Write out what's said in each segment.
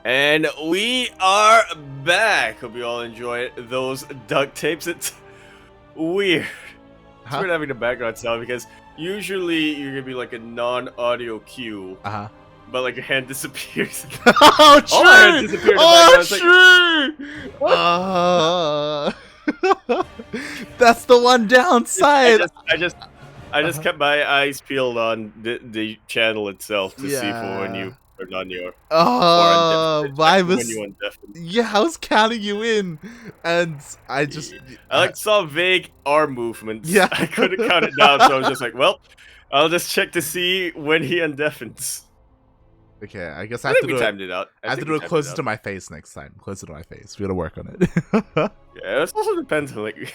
And we are back. Hope you all enjoyed those duct tapes. It's weird. It's weird having the background sound because usually you're gonna be like a non-audio cue. But like your hand disappears. Oh, true! All my hand disappeared Oh, true! That's the one downside. I just kept my eyes peeled on the channel itself to see for when you turned on your. Yeah, I was counting you in, and I just. I saw vague arm movements. Yeah. I couldn't count it down, so I was just like, well, I'll just check to see when he undeafens. Okay, I guess I have to do timed it out. I have to do it closer to my face next time. Closer to my face. We gotta work on it. Yeah, it also depends on like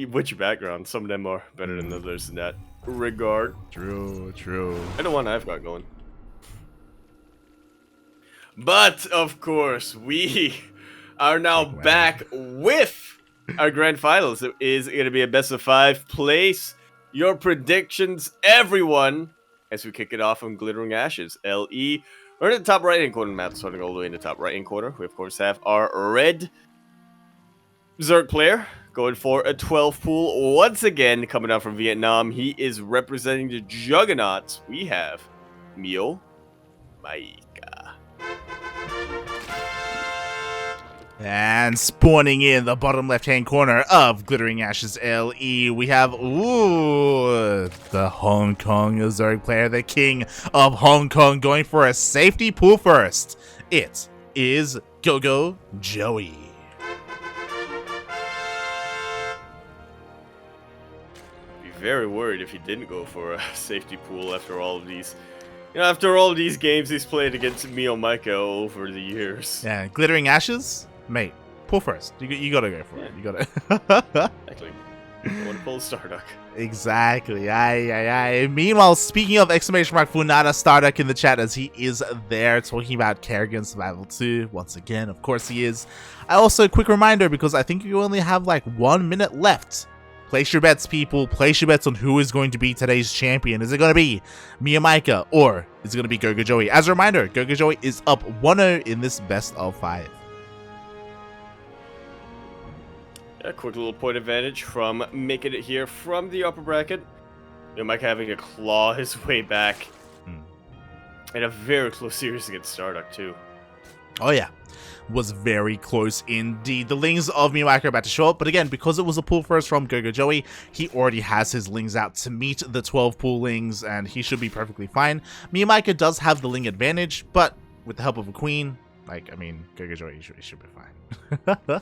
which background. Some of them are better than others in that regard. True. And the one I've got going. But of course, we are now back with our grand finals. It is going to be a best of 5. Place your predictions, everyone, as we kick it off on Glittering Ashes. LE. We're in the top right hand corner of the map, starting all the way in the top right hand corner. We of course have our red Zerg player going for a 12 pool once again, coming out from Vietnam. He is representing the Juggernauts. We have MeomaikA. And spawning in the bottom left-hand corner of Glittering Ashes LE, we have, the Hong Kong Zerg player, the king of Hong Kong, going for a safety pool first. It is GogojOey. Be very worried if he didn't go for a safety pool after all of these. You know, after all of these games he's played against MeomaikA over the years. Yeah, Glittering Ashes? Mate, pull first. You gotta go for it. You gotta. Exactly. I want to pull Starduck. Exactly. Aye. Meanwhile, speaking of exclamation mark Funada Starduck in the chat, as he is there talking about Kerrigan Survival 2. Once again, of course he is. Also, quick reminder, because I think you only have like 1 minute left. Place your bets, people. Place your bets on who is going to be today's champion. Is it going to be MeomaikA or is it going to be GogojOey? As a reminder, GogojOey is up 1-0 in this best of 5. A quick little point advantage from making it here from the upper bracket. MeomaikA having to claw his way back. And a very close series against Starduck, too. Oh, yeah. Was very close indeed. The Lings of MeomaikA are about to show up, but again, because it was a pull first from GogojOey, he already has his Lings out to meet the 12 pull Lings, and he should be perfectly fine. MeomaikA does have the Ling advantage, but with the help of a Queen, GogojOey should be fine.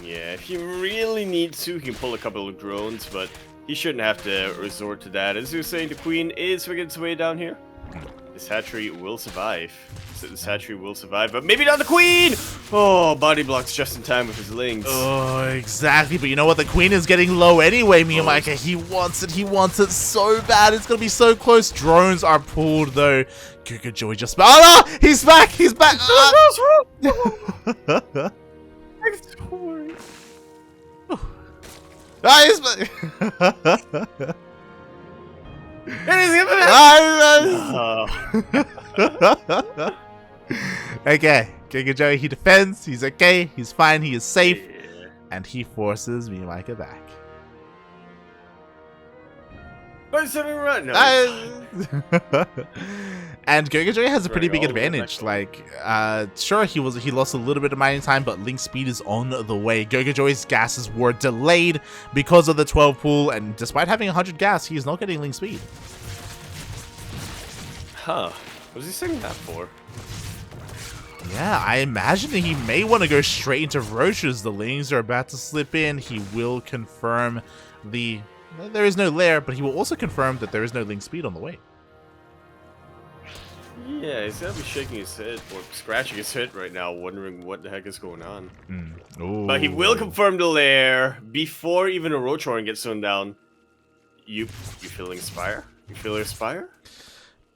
Yeah, if he really needs to, he can pull a couple of drones, but he shouldn't have to resort to that. As you were saying, the Queen is making its way down here. This hatchery will survive. This hatchery will survive, but maybe not the Queen! Oh, body blocks just in time with his Lings. Oh, exactly, but you know what? The Queen is getting low anyway, MeomaikA. He wants it so bad. It's gonna be so close. Drones are pulled, though. GogojOey just... Oh, no! He's back! He's back! Okay, GogojOey, he defends, he's okay, he's fine, he is safe, and he forces MeomaikA back. And GogojOey has a pretty big advantage. Sure, he lost a little bit of mining time, but Link speed is on the way. GogojOey's gases were delayed because of the 12 pool, and despite having 100 gas, he is not getting Link speed. Huh. What was he saying that for? Yeah, I imagine he may want to go straight into Roche's. The Lings are about to slip in. He will confirm there is no lair, but he will also confirm that there is no Link speed on the way. Yeah, he's gotta be shaking his head or scratching his head right now, wondering what the heck is going on. But he will confirm the lair before even a Roachhorn gets thrown down. You feeling Inspire? You feeling Inspire?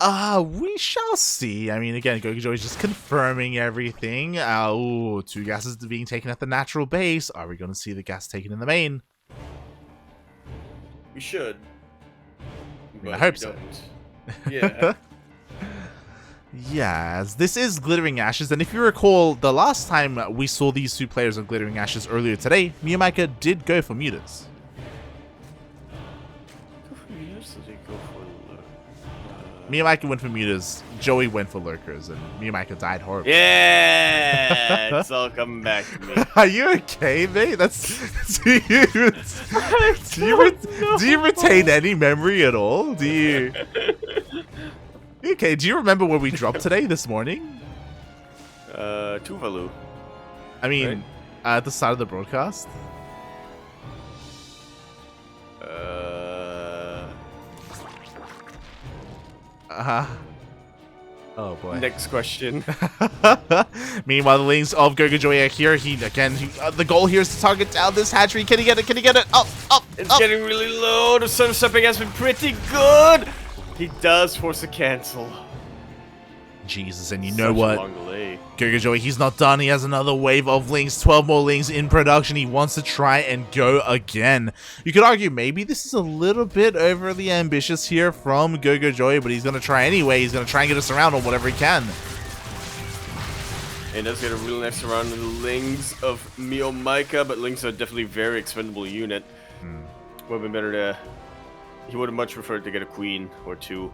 We shall see. I mean, again, GogojOey is just confirming everything. 2 gases being taken at the natural base. Are we going to see the gas taken in the main? We should. I hope so. Yeah. Yes, this is Glittering Ashes, and if you recall, the last time we saw these two players of Glittering Ashes earlier today, MeomaikA did go for mutas. MeomaikA went for mutas, Joey went for lurkers, and MeomaikA died horribly. Yeah, it's all coming back to me. Are you okay, mate? Do you retain any memory at all? Do you? Okay, do you remember where we dropped today, this morning? Tuvalu. I mean, right? At the start of the broadcast. Oh boy. Next question. Meanwhile, the Lings of GogojOey are here. The goal here is to target down this hatchery. Can he get it? Can he get it? Up, up, It's up. getting really low. The sun stepping has been pretty good. He does force a cancel. Jesus, and you know Such what? A long delay. GogojOey, he's not done. He has another wave of Lings, 12 more Lings in production. He wants to try and go again. You could argue maybe this is a little bit overly ambitious here from GogojOey, but he's going to try anyway. He's going to try and get us around on whatever he can. And does get a real nice round in the Lings of MeomaikA, but Lings are definitely a very expendable unit. Would have been better to... He would have much preferred to get a queen or two.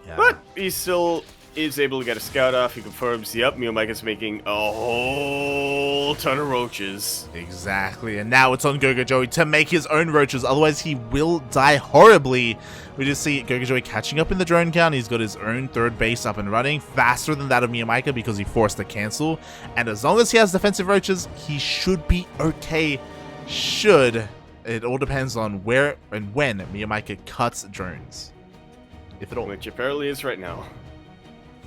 Yeah. But he still is able to get a scout off. He confirms, yep, MeomaikA's making a whole ton of roaches. Exactly, and now it's on GogojOey to make his own roaches, otherwise he will die horribly. We just see GogojOey catching up in the drone count. He's got his own third base up and running, faster than that of MeomaikA because he forced a cancel. And as long as he has defensive roaches, he should be okay. It all depends on where and when MeomaikA cuts drones. If at all. Which apparently is right now.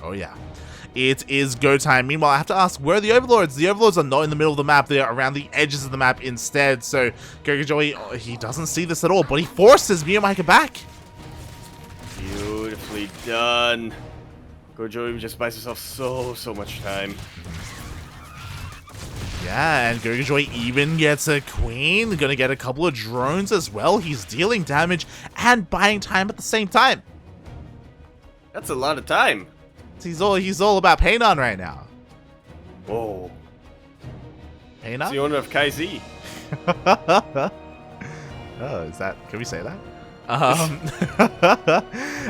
Oh yeah. It is go time. Meanwhile, I have to ask, where are the Overlords? The Overlords are not in the middle of the map. They are around the edges of the map instead. So GogojOey, he doesn't see this at all, but he forces MeomaikA back. Beautifully done. GogojOey just buys himself so much time. Yeah, and GogojOey even gets a queen. Gonna get a couple of drones as well. He's dealing damage and buying time at the same time. That's a lot of time. He's all about Paynon right now. Whoa. Paynon? It's the owner of KZ. Oh, is that... Can we say that?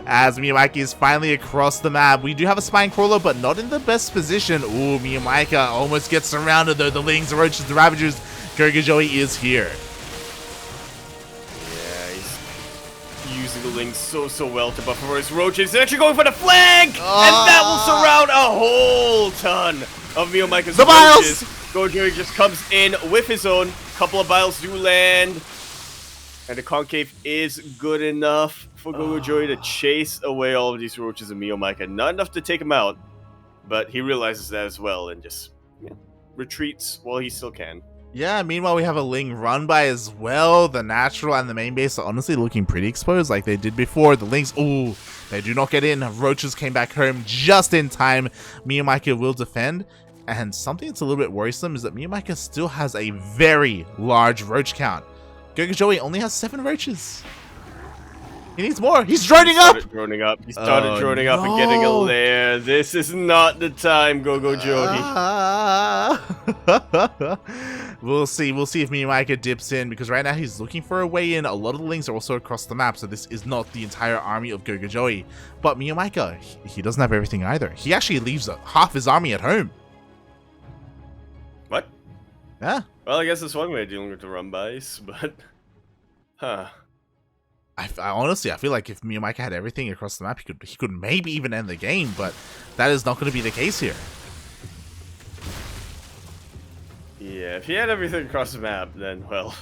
As MeomaikA is finally across the map. We do have a Spine Crawler, but not in the best position. Ooh, MeomaikA almost gets surrounded though. The Lings, the Roaches, the Ravagers. GogojOey is here. Yeah, he's using the Lings so well to buffer for his Roaches. He's actually going for the flank! And that will surround a whole ton of MeomaikA's The Roaches. Biles! GogojOey just comes in with his own. Couple of Biles do land. And the concave is good enough for GogojOey to chase away all of these roaches and MeomaikA. Not enough to take him out, but he realizes that as well and just retreats while he still can. Yeah, meanwhile we have a Ling run by as well. The natural and the main base are honestly looking pretty exposed like they did before. The Lings, ooh, they do not get in. Roaches came back home just in time. MeomaikA will defend. And something that's a little bit worrisome is that MeomaikA still has a very large roach count. GogojOey only has 7 roaches. He needs more. He's droning up. He started droning up and getting a lair. This is not the time, GogojOey. We'll see if MeomaikA dips in, because right now he's looking for a way in. A lot of the Lings are also across the map, so this is not the entire army of GogojOey. But MeomaikA, he doesn't have everything either. He actually leaves half his army at home. What? Yeah. Well, I guess that's one way of dealing with the run-bys, but... Huh. I honestly, I feel like if MeomaikA had everything across the map, he could maybe even end the game, but that is not going to be the case here. Yeah, if he had everything across the map, then, well,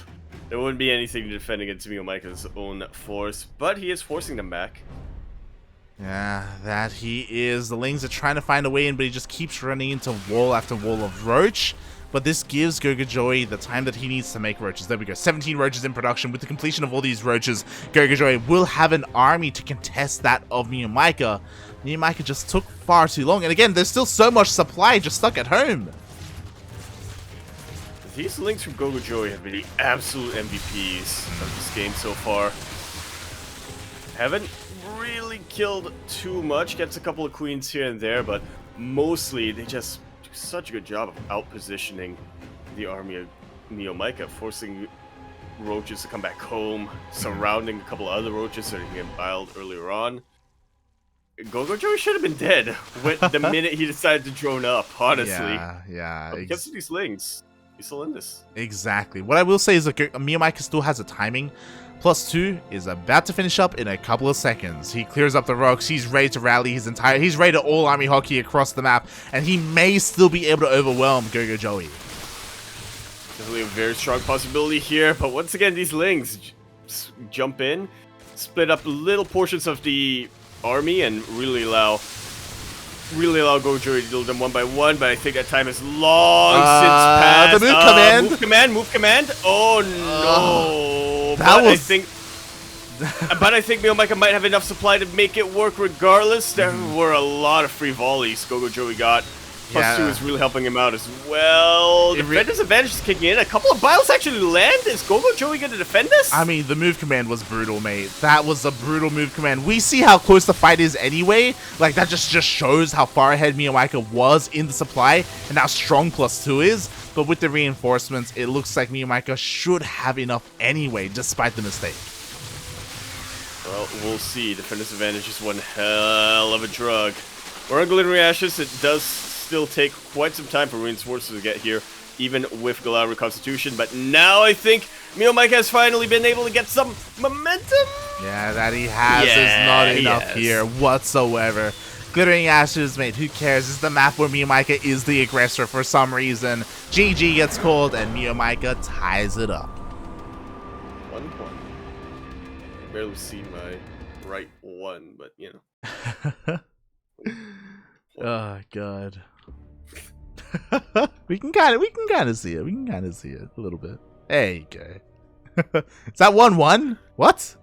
there wouldn't be anything to defend against MeomaikA's own force, but he is forcing them back. Yeah, that he is. The Lings are trying to find a way in, but he just keeps running into wall after wall of roach. But this gives GogojOey the time that he needs to make roaches. There we go. 17 roaches in production. With the completion of all these roaches, GogojOey will have an army to contest that of MeomaikA. MeomaikA just took far too long. And again, there's still so much supply just stuck at home. These Lings from GogojOey have been the absolute MVPs of this game so far. Haven't really killed too much. Gets a couple of queens here and there, but mostly they just do such a good job of out-positioning the army of MeomaikA, forcing roaches to come back home, surrounding a couple of other roaches so they can get biled earlier on. GogojOey should have been dead when, the minute he decided to drone up, honestly. Yeah. He gets these slings. He's still in this. Exactly. What I will say is that MeomaikA still has a timing. +2 is about to finish up in a couple of seconds. He clears up the rocks. He's ready to rally he's ready to all army hockey across the map, and he may still be able to overwhelm GogojOey. Definitely a very strong possibility here, but once again, these lings jump in, split up little portions of the army, and really allow GogojOey to deal them one by one. But I think that time has long since passed. The move command. Move command. Oh no! I think MeomaikA might have enough supply to make it work regardless. There were a lot of free volleys GogojOey got. +2 is really helping him out as well. Defender's advantage is kicking in. A couple of biles actually land. Is GogojOey going to defend this? I mean, the move command was brutal, mate. That was a brutal move command. We see how close the fight is anyway. Like, that just shows how far ahead MeomaikA was in the supply and how strong +2 is. But with the reinforcements, it looks like MeomaikA should have enough anyway, despite the mistake. Well, we'll see. Defender's advantage is one hell of a drug. We're on Glittering Ashes. It does still take quite some time for reinforcements to get here, even with Galal Reconstitution. But now I think MeomaikA has finally been able to get some momentum. Yeah, that he has. There's not enough here whatsoever. Glittering Ashes, mate, who cares? It's the map where MeomaikA is the aggressor for some reason. GG gets called, and MeomaikA ties it up. 1 point. I barely see my right one, but you know. Oh god. we can kind of see it. We can kind of see it a little bit. There you go. Is that 1-1? What?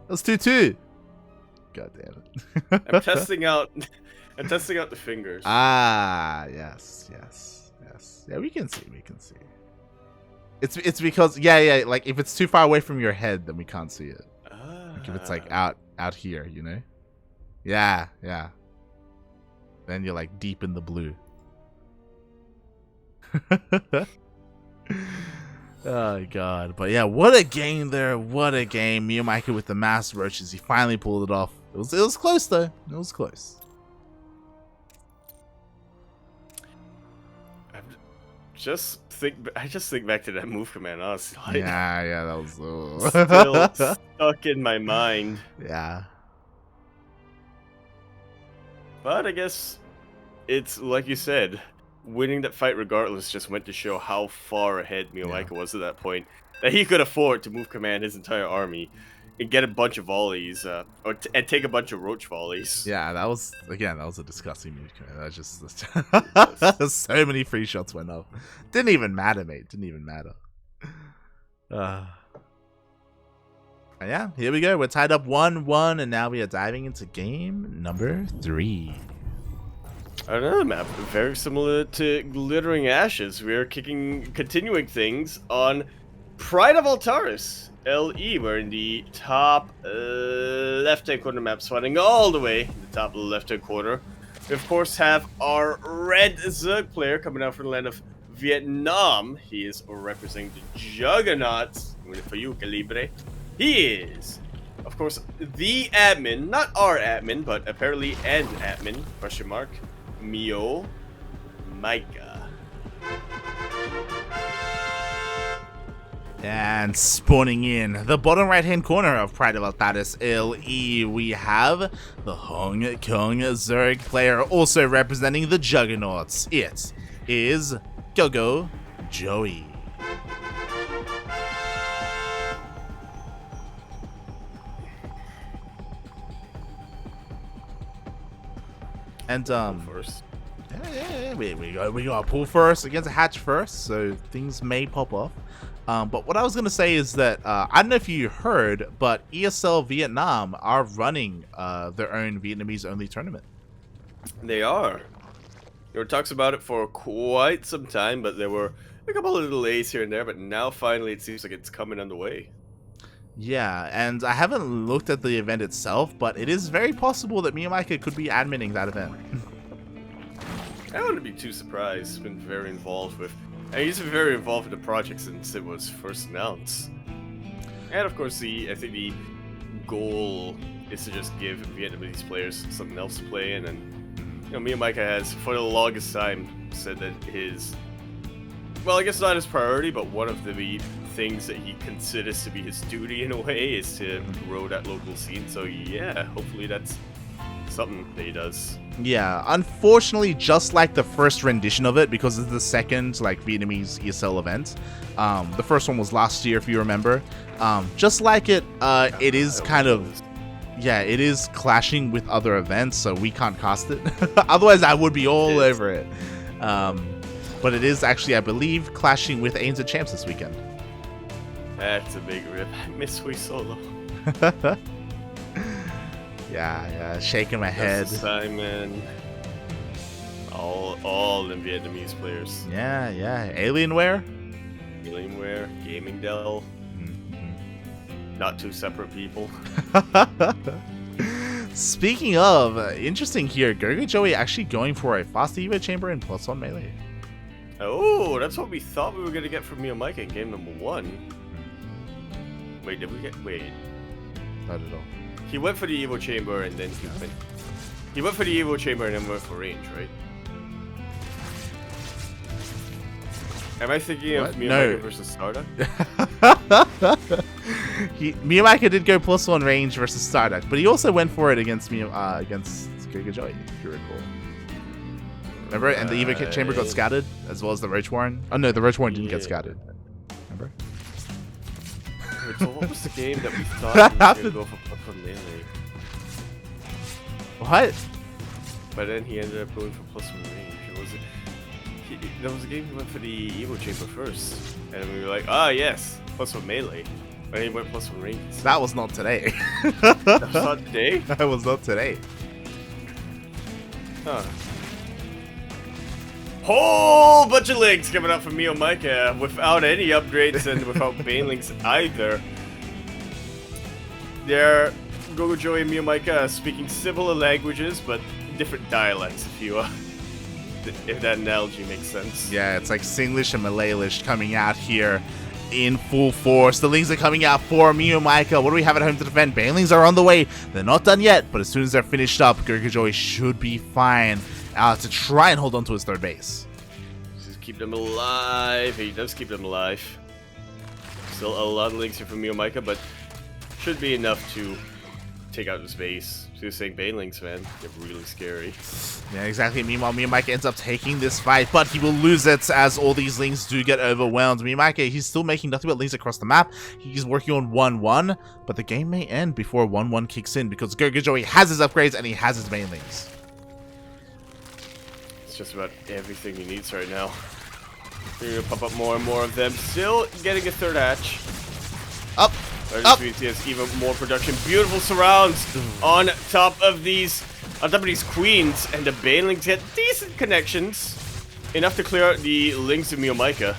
That's 2-2. God damn it. I'm testing out the fingers. Ah, yes. Yeah, we can see. It's because like if it's too far away from your head, then we can't see it. Like if it's like out here, you know? Yeah. Then you're like deep in the blue. Oh god. But yeah, what a game there. What a game. MeomaikA with the mass roaches. He finally pulled it off. It was close though. It was close. I just think back to that move command, honestly. Like, yeah, that was still stuck in my mind. Yeah. But I guess it's like you said, winning that fight regardless just went to show how far ahead MeomaikA was at that point. That he could afford to move command his entire army and get a bunch of volleys, and take a bunch of roach volleys. Yeah, that was a disgusting move command. That was just so many free shots went up. Didn't even matter, mate. Didn't even matter. And yeah, here we go. We're tied up 1-1, and now we are diving into game number 3. Another map very similar to Glittering Ashes. We are continuing things on Pride of Altaris LE. We're in the top left-hand corner map, spawning all the way in the top left-hand corner. We of course have our red Zerg player coming out from the land of Vietnam. He is representing the Juggernauts. For you, Calibre. He is, of course, the admin, not our admin, but apparently an admin, question mark, MeomaikA. And spawning in the bottom right-hand corner of Pride of Altaris LE, we have the Hong Kong Zerg player, also representing the Juggernauts. It is GogojOey. And First. we got pull first against a hatch first, so things may pop off. But what I was gonna say is that I don't know if you heard, but ESL Vietnam are running their own Vietnamese only tournament. They are. There were talks about it for quite some time, but there were a couple of delays here and there. But now finally, it seems like it's coming on the way. Yeah, and I haven't looked at the event itself, but it is very possible that MeomaikA could be adminning that event. I wouldn't be too surprised. He's been very involved with... And he's been very involved with the project since it was first announced. And of course, I think the goal is to just give Vietnamese players something else to play in. And, MeomaikA has, for the longest time, said that his... Well, I guess not his priority, but one of the things that he considers to be his duty in a way is to grow that local scene. So yeah, hopefully that's something that he does. Yeah, unfortunately, just like the first rendition of it, because it's the second like Vietnamese ESL event. The first one was last year, if you remember. Just like it, it is kind of, yeah, it is clashing with other events, so we can't cast it. Otherwise, I would be all over it. But it is actually, I believe, clashing with Ains of Champs this weekend. That's a big rip. I miss Wii Solo. Yeah, shaking my head. Simon. All in Vietnamese players. Yeah. Alienware? Alienware, Gaming Dell. Not two separate people. Speaking of, interesting here, GogojOey actually going for a fast Evo chamber in +1 melee. Oh, that's what we thought we were going to get from MeomaikA in game number 1. Wait, did we get... Wait. Not at all. He went for the Evo chamber and then he went for the Evo chamber and then went for range, right? Am I thinking of MeomaikA versus Starduck? MeomaikA did go +1 range versus Starduck, but he also went for it against against GogojOey, if you recall. Remember? And the Evo chamber got scattered, as well as the Roach Warren. Oh no, the Roach Warren didn't get scattered. Remember? So what was the game that we thought we were going to go for melee? What? But then he ended up going for +1 range. There was a game he went for the Evo chamber first. And we were like, ah yes, +1 melee. But he went +1 range. That was not today. That was not today? That was not today. Huh. Whole bunch of links coming up from MeomaikA without any upgrades and without banelings either. They're GogojOey and MeomaikA speaking similar languages but different dialects, if that analogy makes sense. Yeah, it's like Singlish and Malaylish coming out here in full force. The links are coming out for MeomaikA. What do we have at home to defend? Banelings are on the way. They're not done yet, but as soon as they're finished up, GogojOey should be fine. To try and hold on to his third base. Just keep them alive. He does keep them alive. Still a lot of links here from MeomaikA, but should be enough to take out his base. So you're saying banelings, man, they're really scary. Yeah, exactly. Meanwhile, MeomaikA ends up taking this fight, but he will lose it as all these links do get overwhelmed. MeomaikA, he's still making nothing but links across the map. He's working on 1-1, but the game may end before 1-1 kicks in because GogojOey has his upgrades and he has his banelings. Just about everything he needs right now. We're gonna pop up more and more of them. Still getting a third hatch. Up. ZvZ has even more production. Beautiful surrounds on top of these queens, and the banelings get decent connections. Enough to clear out the links of MeomaikA.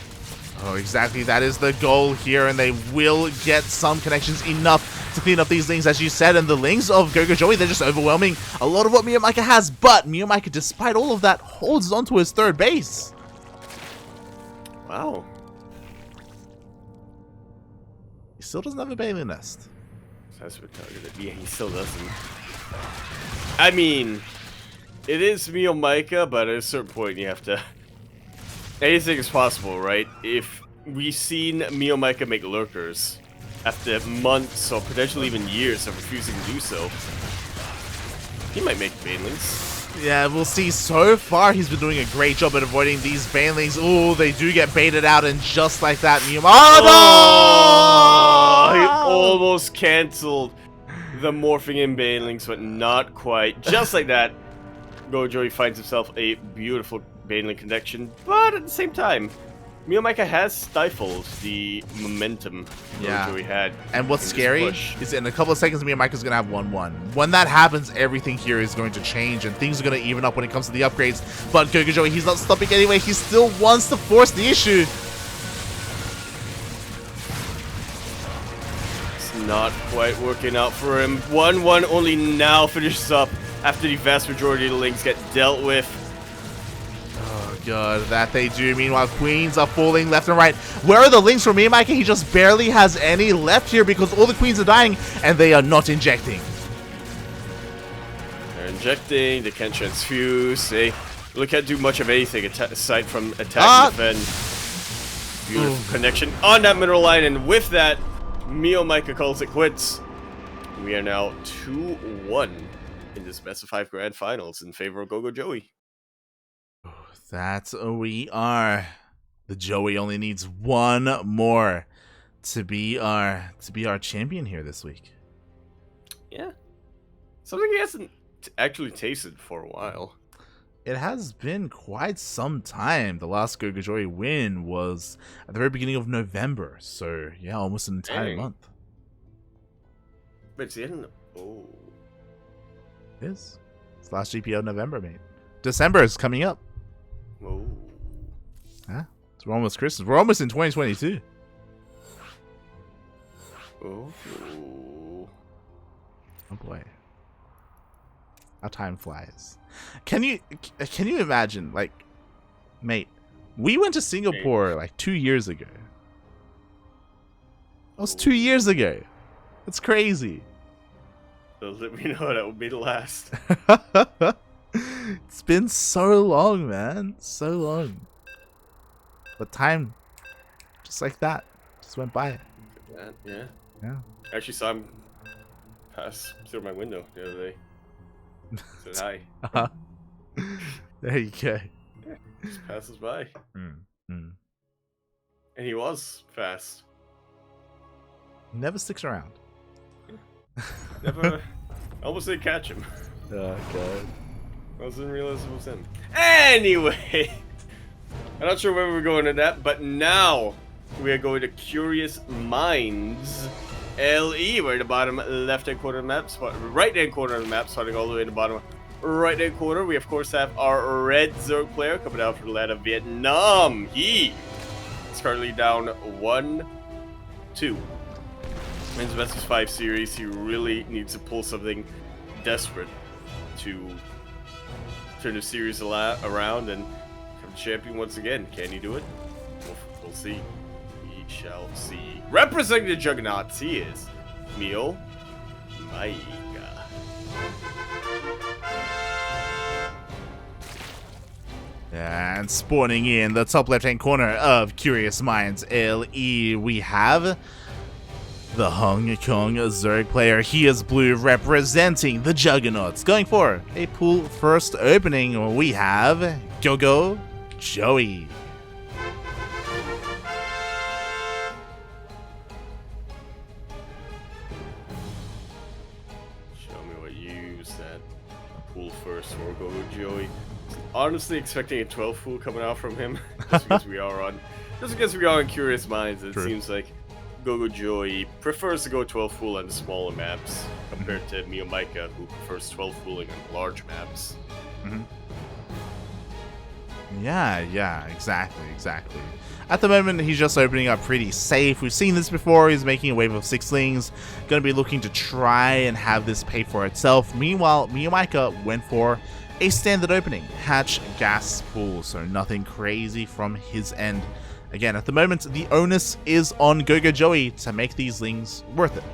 Oh, exactly. That is the goal here, and they will get some connections enough to clean up these links, as you said, and the links of GogojOey, they're just overwhelming a lot of what MeomaikA has, but MeomaikA, despite all of that, holds on to his third base. Wow. He still doesn't have a bailing nest. That's what targeted. Yeah, he still doesn't. I mean, it is MeomaikA, but at a certain point you have to... Anything is possible, right? If we've seen MeomaikA make lurkers after months or potentially even years of refusing to do so, he might make banelings. Yeah, we'll see. So far, he's been doing a great job at avoiding these banelings. Oh, they do get baited out, and just like that, Oh, no! He almost canceled the morphing in banelings, but not quite. Just like that, GogojOey finds himself a beautiful baneling connection, but at the same time, MeomaikA has stifled the momentum GogojOey had. And what's scary is in a couple of seconds, MeomaikA's going to have 1-1. When that happens, everything here is going to change, and things are going to even up when it comes to the upgrades. But GogojOey, he's not stopping anyway. He still wants to force the issue. not quite working out for him. 1-1 only now finishes up after the vast majority of the lings get dealt with. Oh god, that they do. Meanwhile, queens are falling left and right. Where are the links for MeomaikA? He just barely has any left here because all the queens are dying and they are not injecting. They're injecting, they can't transfuse, they really can't do much of anything aside from attack and defend. Beautiful connection on that middle line, and with that, MeomaikA calls it quits. We are now 2-1 in this best of 5 grand finals in favor of GogojOey. That's we are. The Joey only needs one more to be our champion here this week. Yeah, something he hasn't actually tasted for a while. It has been quite some time. The last GogojOey win was at the very beginning of November, so yeah, almost an entire month. But it's the end. Oh, it is. It's last GPO November, mate. December is coming up. Oh. Huh? We're almost Christmas. We're almost in 2022. Oh. Oh boy. How time flies. Can you imagine, like, mate, we went to Singapore like 2 years ago. That was 2 years ago. That's crazy. Don't let me know that would be the last. It's been so long, man. So long. But time, just like that, just went by. Yeah. Yeah. I actually saw him pass through my window the other day. Said hi. There you go. Yeah, just passes by. And he was fast. never sticks around. Never. I almost didn't catch him. Oh god. I didn't realize it was him. Anyway, I'm not sure where we're going with that, but now we are going to Curious Minds LE. We're in the bottom left-hand corner of the map, right-hand corner of the map, starting all the way in the bottom right-hand corner. We of course have our red Zerg player coming out from the land of Vietnam. He is currently down 1-2. In the best of 5 series, he really needs to pull something desperate to turn the series around and become champion once again. Can he do it? We'll see. We shall see. Representing the Juggernauts, he is MeomaikA. And spawning in the top left-hand corner of Curious Minds LE, we have the Hong Kong Zerg player. He is blue, representing the Juggernauts. Going for a pool first opening, we have GogojOey. Show me what you use that pool first for GogojOey. Honestly, expecting a 12 pool coming out from him, just because we are on Curious Minds. It seems like GogojOey prefers to go 12 pool on the smaller maps compared to MeomaikA, who prefers 12 pooling on large maps. Yeah, exactly. At the moment, he's just opening up pretty safe. We've seen this before. He's making a wave of 6 lings, going to be looking to try and have this pay for itself. Meanwhile, MeomaikA went for a standard opening, hatch gas pool, so nothing crazy from his end. Again, at the moment, the onus is on GogojOey to make these lings worth it.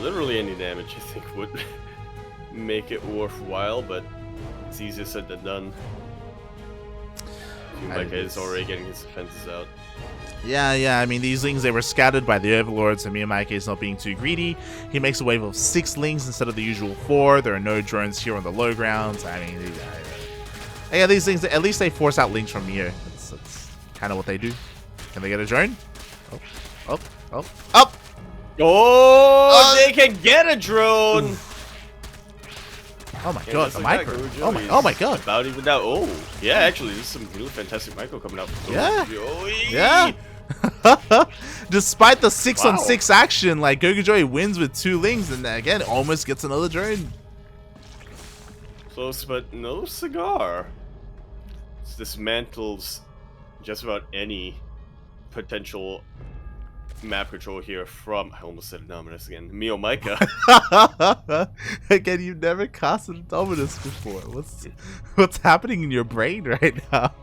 Literally any damage, I think, would make it worthwhile, but it's easier said than done. MeomaikA is already getting his defenses out. Yeah, I mean, these lings, they were scattered by the overlords, and MeomaikA is not being too greedy. He makes a wave of 6 lings instead of the usual 4. There are no drones here on the low grounds. I mean, yeah, these things, at least they force out lings from Meo. That's kind of what they do. Can they get a drone? Oh! Oh, they can get a drone! Oof. Oh my god, the micro. Oh my god. About even now. Oh, yeah, actually, this is some really fantastic micro coming out. Yeah. Despite the 6-on-6 action, like, GogojOey wins with 2 lings, and again, almost gets another drone. Close, but no cigar. This dismantles just about any potential map control here from, I almost said Dominus again, MeomaikA. Again, you've never casted a Dominus before. What's happening in your brain right now?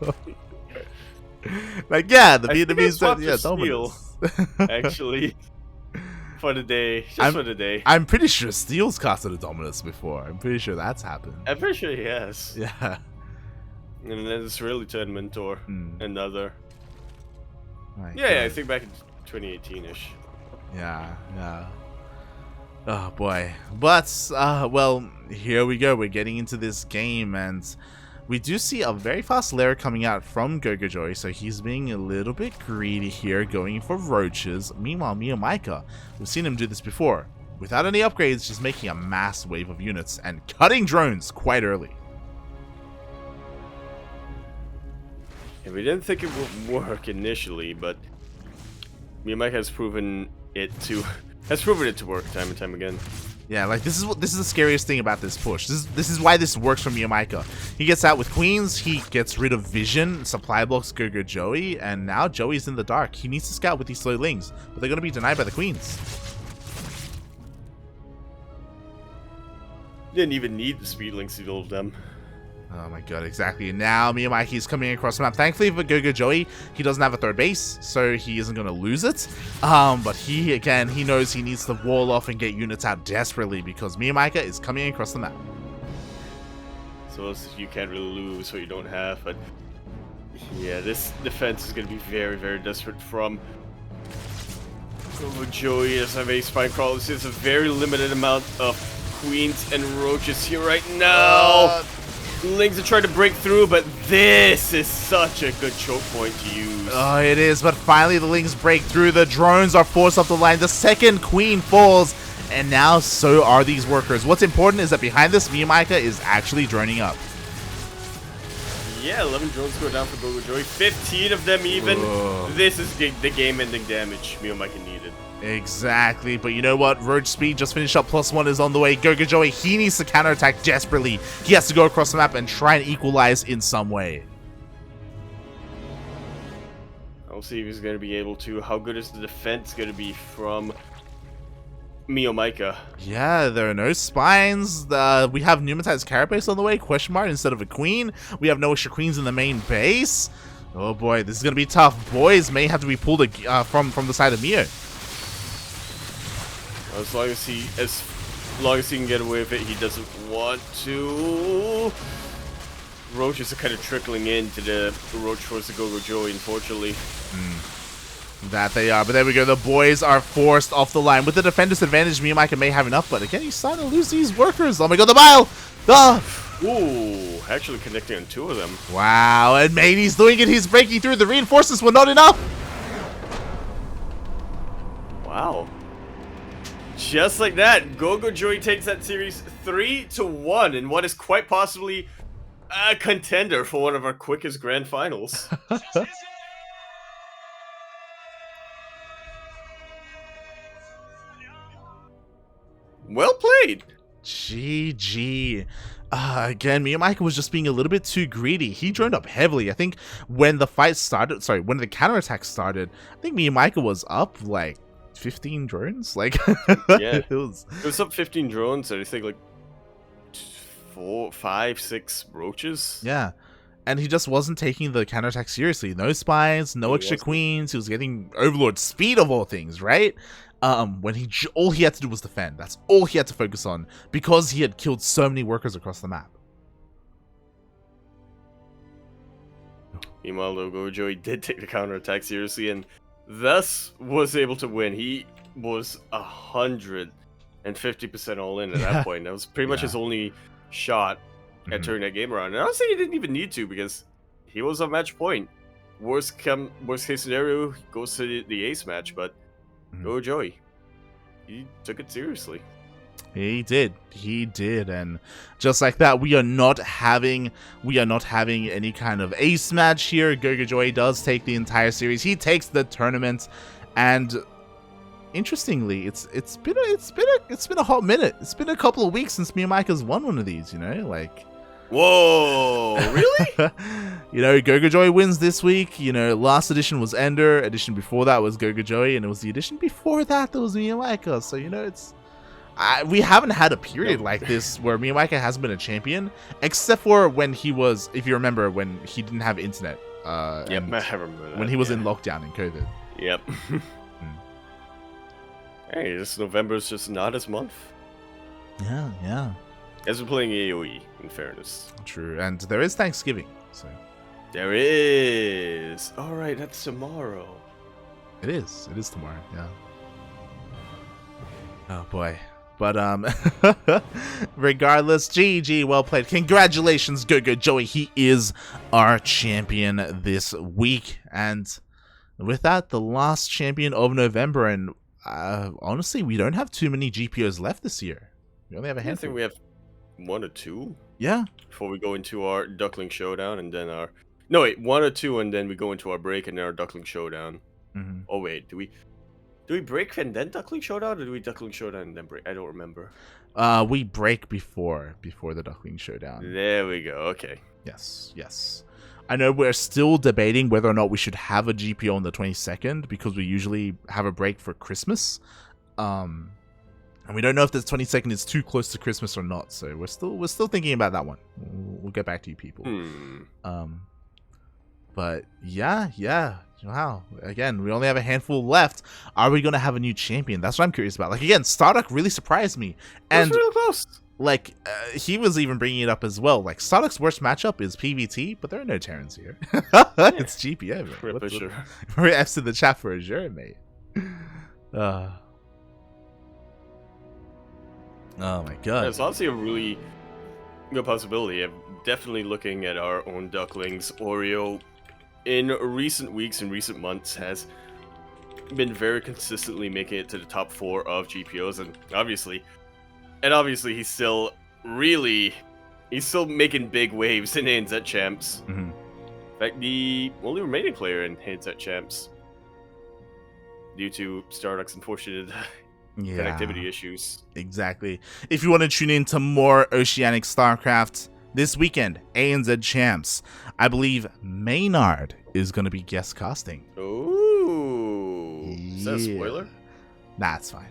Like, yeah, the Vietnamese said, yeah, Dominus. Actually, for the day, for the day. I'm pretty sure Steel's casted a Dominus before. I'm pretty sure that's happened. I'm pretty sure he has. Yeah. And then it's really turned Mentor, another. My I think back in 2018-ish. Yeah. Oh boy. But well, here we go. We're getting into this game, and we do see a very fast lair coming out from GogojOey, so he's being a little bit greedy here, going for roaches. Meanwhile, MeomaikA, we've seen him do this before. Without any upgrades, just making a mass wave of units and cutting drones quite early. And we didn't think it would work initially, but MeomaikA has proven it to work time and time again. Yeah, like this is the scariest thing about this push. This is why this works for MeomaikA. He gets out with queens, he gets rid of vision, supply blocks GogojOey, and now Joey's in the dark. He needs to scout with these slow lings, but they're gonna be denied by the queens. Didn't even need the speed links to build them. Oh my god, exactly. Now MeomaikA is coming across the map. Thankfully for GogojOey, he doesn't have a third base, so he isn't going to lose it. But he knows he needs to wall off and get units out desperately because MeomaikA is coming across the map. So you can't really lose what you don't have, but yeah, this defense is going to be very, very desperate from GogojOey. Doesn't have any spine crawlers. There's a very limited amount of queens and roaches here right now. Lings are trying to break through, but this is such a good choke point to use. Oh, it is, but finally the Lings break through. The drones are forced off the line. The second queen falls, and now so are these workers. What's important is that behind this, MeomaikA is actually droning up. Yeah, 11 drones go down for GogojOey. 15 of them even. Whoa. This is the game-ending damage MeomaikA needed. Exactly, but you know what? Roach speed just finished up. +1 is on the way. GogojOey, he needs to counterattack desperately. He has to go across the map and try and equalize in some way. I'll see if he's going to be able to. How good is the defense going to be from MeomaikA? Yeah, there are no spines. We have Pneumatized Carapace on the way, question mark, instead of a queen. We have no extra queens in the main base. Oh boy, this is going to be tough. Boys may have to be pulled from the side of Meo. As long as he can get away with it, he doesn't want to. Roaches are kind of trickling into the roach force of GogojOey, unfortunately. That they are, but there we go. The boys are forced off the line. With the defender's advantage, MeomaikA may have enough, but again, he's starting to lose these workers. Oh my god, the bile! Ooh, actually connecting on 2 of them. Wow, and Matey's doing it. He's breaking through. The reinforcements were not enough. Wow. Just like that, GogojOey takes that series 3-1 in what is quite possibly a contender for one of our quickest grand finals. Well played. GG. Again, MeomaikA was just being a little bit too greedy. He droned up heavily. I think when the fight started, when the counterattack started, I think MeomaikA was up like 15 drones. Like, yeah, it was up 15 drones, and I think like 4, 5, 6 roaches. Yeah. And he just wasn't taking the counterattack seriously. No spines, no extra queens. He was getting Overlord speed of all things, right? When all he had to do was defend. That's all he had to focus on because he had killed so many workers across the map. Meanwhile, though, GogojOey did take the counterattack seriously and thus was able to win. He was 150% all in at that point. That was pretty much his only shot at turning that game around. And honestly, he didn't even need to because he was on match point. Worst case scenario, he goes to the ace match, but GogojOey, he took it seriously. He did, and just like that, we are not having any kind of ace match here. GogojOey does take the entire series. He takes the tournament, and interestingly, it's been a hot minute. It's been a couple of weeks since MeomaikA's won one of these. You know, like. Whoa! Really? You know, GogojOey wins this week. You know, last edition was Ender. Edition before that was GogojOey, and it was the edition before that was MeomaikA. So, you know, it's... we haven't had a period like this where MeomaikA hasn't been a champion, except for when he was, if you remember, when he didn't have internet. Yep, I remember that. When he was in lockdown in COVID. Yep. Hey, this November's just not his month. Yeah, yeah. As we're playing AoE, in fairness. True, and there is Thanksgiving, so... There is! Alright, that's tomorrow. It is tomorrow, yeah. Oh boy. But, regardless, GG, well played. Congratulations, GogojOey. He is our champion this week. And with that, the last champion of November. And honestly, we don't have too many GPOs left this year. We only have a handful. I think we have 1 or 2. Yeah. Before we go into our Duckling Showdown and then our... No, wait, 1 or 2 and then we go into our break and then our Duckling Showdown. Mm-hmm. Oh, wait, do we break and then Duckling Showdown, or do we Duckling Showdown and then break? I don't remember. We break before the Duckling Showdown. There we go. Okay. Yes, yes. I know we're still debating whether or not we should have a GPO on the 22nd because we usually have a break for Christmas. And we don't know if the 22nd is too close to Christmas or not. So we're still thinking about that one. We'll get back to you people. But yeah. Wow. Again, we only have a handful left. Are we going to have a new champion? That's what I'm curious about. Like, again, Starduck really surprised me. And, real close. Like, he was even bringing it up as well. Like, Starduck's worst matchup is PVT, but there are no Terrans here. It's GPO, mate. Sure. We're F's in the chat for Azure, mate. Oh, my God. It's honestly a really good possibility. I'm definitely looking at our own Ducklings. Oreo, in recent weeks and recent months, has been very consistently making it to the top 4 of GPOs, and obviously he's still making big waves in ANZ champs. Mm-hmm. In fact, the only remaining player in ANZ champs, due to Starduck's unfortunate connectivity issues. Exactly. If you want to tune in to more Oceanic StarCraft this weekend, ANZ champs, I believe Maynard is going to be guest casting. Ooh. Is that a spoiler? Nah, it's fine.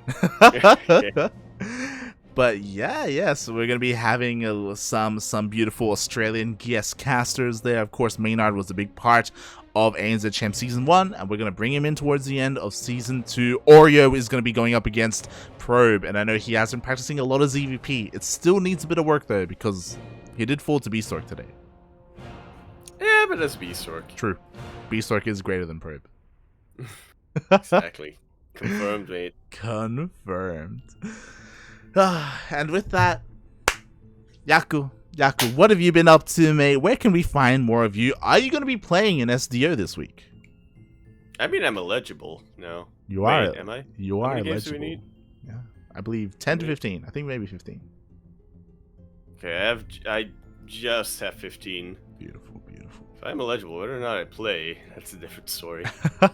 But yeah, so we're going to be having some beautiful Australian guest casters there. Of course, Maynard was a big part of ANZ Champ Season 1, and we're going to bring him in towards the end of Season 2. Oreo is going to be going up against Probe, and I know he has been practicing a lot of ZVP. It still needs a bit of work, though, because he did fall to Beastork today. Yeah, but that's Beastork. True. Beastork is greater than Probe. Exactly. Confirmed, mate. Confirmed. And with that, Yaku, what have you been up to, mate? Where can we find more of you? Are you going to be playing in SDO this week? I mean, I'm eligible now. You are. Wait, am I? You are eligible. Games do we need? Yeah, I believe 10 to 15. I think maybe 15. Okay, I just have 15. Beautiful. If I'm eligible, whether or not I play, that's a different story.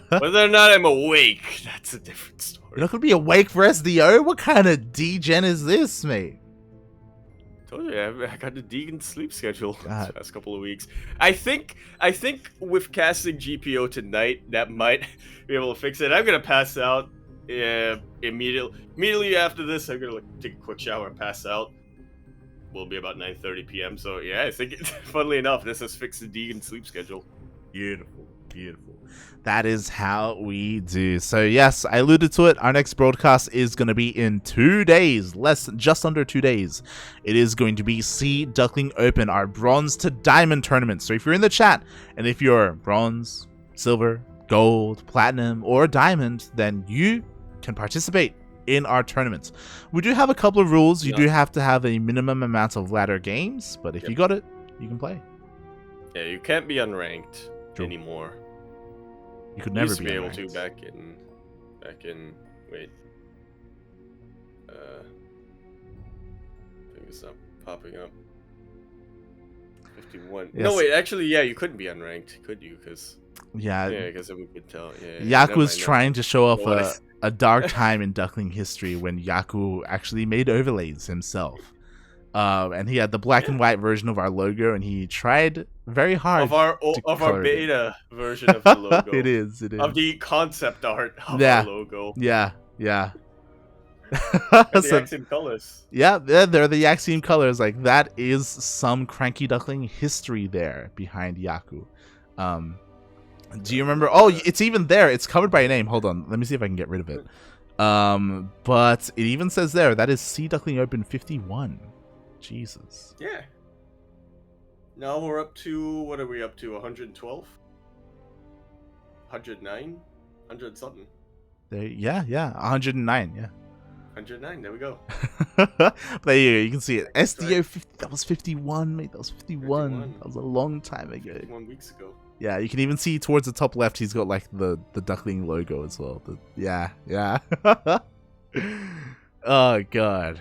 Whether or not I'm awake, that's a different story. You're not going to be awake for SDO? What kind of D-gen is this, mate? Told you, I got the Deegan sleep schedule the God. past couple of weeks. I think with casting GPO tonight, that might be able to fix it. I'm gonna pass out immediately after this. I'm gonna take a quick shower and pass out. Will be about 9:30 p.m. So yeah, I think funnily enough, this has fixed the Deegan sleep schedule. Beautiful. That is how we do. So yes, I alluded to it. Our next broadcast is going to be in 2 days, just under 2 days. It is going to be SEA Duckling Open, our bronze to diamond tournament. So if you're in the chat, and if you're bronze, silver, gold, platinum, or diamond, then you can participate in our tournament. We do have a couple of rules. You do have to have a minimum amount of ladder games, but if you got it, you can play. Yeah, you can't be unranked anymore. You could never used to be able unranked. to back in wait. I think it's not popping up. 51. Yes. No, wait, actually, yeah, you couldn't be unranked, could you? Because Yeah, because then we could tell. Yeah. Yaku was trying to show off What? a dark time in Duckling history when Yaku actually made overlays himself. And he had the black and white version of our logo, and he tried very hard of our beta version of the logo. It is. Of the concept art of Yeah. our logo. Yeah. The Axiom colors. Yeah, they're the Axiom colors. Like, that is some Cranky Duckling history there behind Yaku. Do you remember? Oh, it's even there. It's covered by a name. Hold on. Let me see if I can get rid of it. But it even says there, that is SEA Duckling Open 51. Jesus. Yeah. Now we're up to, what are we up to? 112? 109? 100 something. Yeah, 109, yeah. 109, there we go. There you go, you can see it. SDO, right. 50, that was 51, mate. That was 51. That was a long time ago. 51 weeks ago. Yeah, you can even see towards the top left, he's got like the Duckling logo as well. Yeah. Oh, God.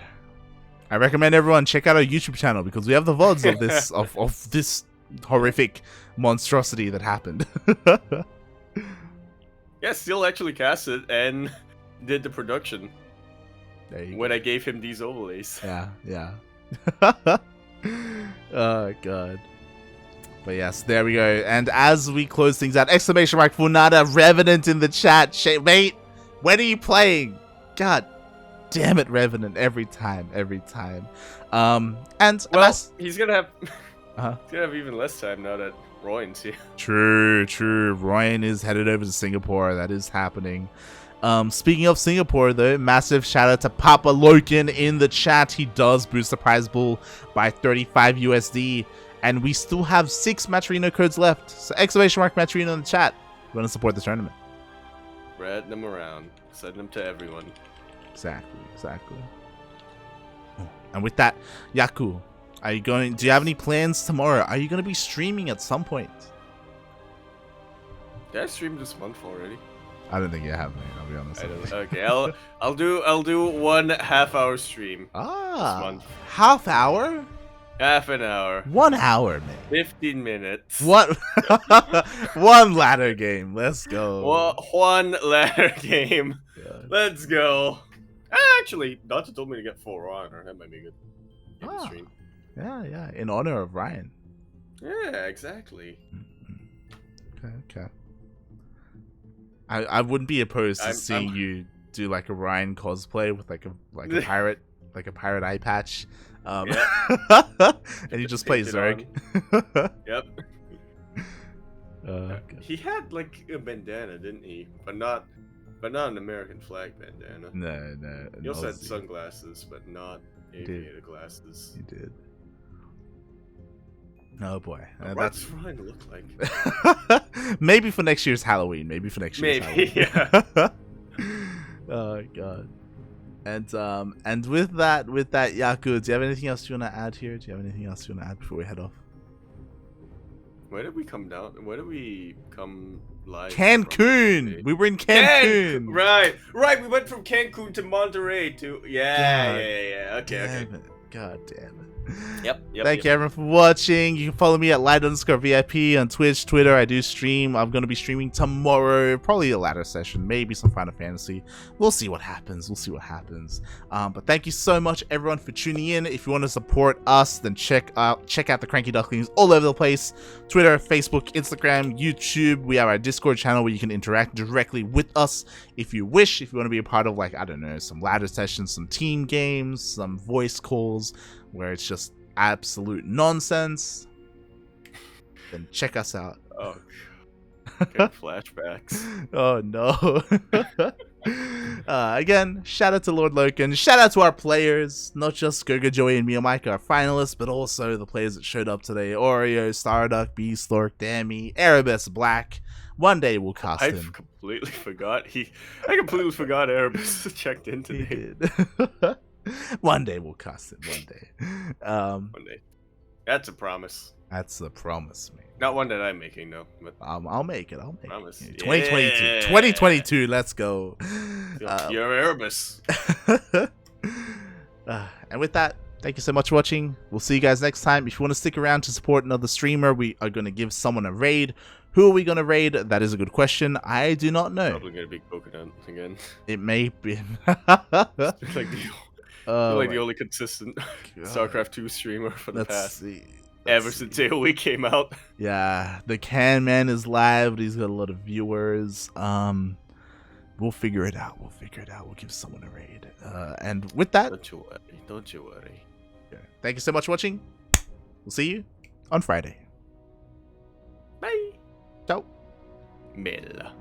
I recommend everyone check out our YouTube channel because we have the VODs of this of this horrific monstrosity that happened. Yeah, Steel actually cast it and did the production when I gave him these overlays. Yeah. Oh, God. But yes, there we go. And as we close things out, exclamation mark Funada Revenant in the chat. Mate, when are you playing? God damn it, Revenant, every time. And well, he's gonna have he's gonna have even less time now that Royan's here. True. Ryan is headed over to Singapore. That is happening. Speaking of Singapore, though, massive shout out to Papa Loken in the chat. He does boost the prize pool by 35 USD. And we still have 6 Matcherino codes left. So exclamation mark Matcherino in the chat. You want to support the tournament. Spread them around. Send them to everyone. Exactly. And with that, Yaku, do you have any plans tomorrow? Are you going to be streaming at some point? Did I stream this month already? I don't think you have, man. I'll be honest. Okay, I'll do 1 half-hour stream this month. Half hour? Half an hour. 1 hour, man. 15 minutes. What? One ladder game. Let's go. One ladder game. God. Let's go. Actually, Dante told me to get 4 honor. That might be good. Stream. Yeah. In honor of Ryan. Yeah, exactly. Okay. I wouldn't be opposed to seeing you do like a Ryan cosplay with like a pirate eye patch. And you just play Zerg. Yep. God. He had like a bandana, didn't he? But not an American flag bandana. No. He also had sunglasses, but not aviator glasses. He did. Oh boy. What's Ryan look like? Maybe for next year's Halloween. Yeah. Oh, God. And with that, Yaku, do you have anything else you want to add here? Do you have anything else you want to add before we head off? Where did we come down? Where did we come live? Cancun! We were in Cancun! Right! We went from Cancun to Monterey to... Yeah. Okay. God damn it. Yep. Thank you everyone for watching. You can follow me at light_VIP on Twitch, Twitter. I do stream. I'm going to be streaming tomorrow. Probably a ladder session. Maybe some Final Fantasy. We'll see what happens. But thank you so much everyone for tuning in. If you want to support us, then check out the Cranky Ducklings all over the place. Twitter, Facebook, Instagram, YouTube. We have our Discord channel where you can interact directly with us if you wish. If you want to be a part of, like, I don't know, some ladder sessions, some team games, some voice calls where it's just absolute nonsense, then check us out. Oh, okay, flashbacks. Oh no. Again, shout out to Lord Loken, shout out to our players, not just GogojOey and MeomaikA, our finalists, but also the players that showed up today: Oreo, Starduck, Beastlork, Dammy, Erebus, Black. One day we'll cast him. I completely forgot Erebus checked in today. He did. One day we'll cast it. One day. That's a promise. That's a promise, man. Not one that I'm making, though. But I'll make it. Promise. 2022. Yeah. 2022. Let's go. You're Erebus. And with that, thank you so much for watching. We'll see you guys next time. If you want to stick around to support another streamer, we are going to give someone a raid. Who are we going to raid? That is a good question. I do not know. Probably going to be Coconut again. It may be. I feel like my the only consistent God. StarCraft 2 streamer for the Let's past. see. Ever since AoE came out. Yeah, the Can Man is live. But he's got a lot of viewers. We'll figure it out. We'll give someone a raid. And with that, Don't you worry. thank you so much for watching. We'll see you on Friday. Bye. Ciao. Mela.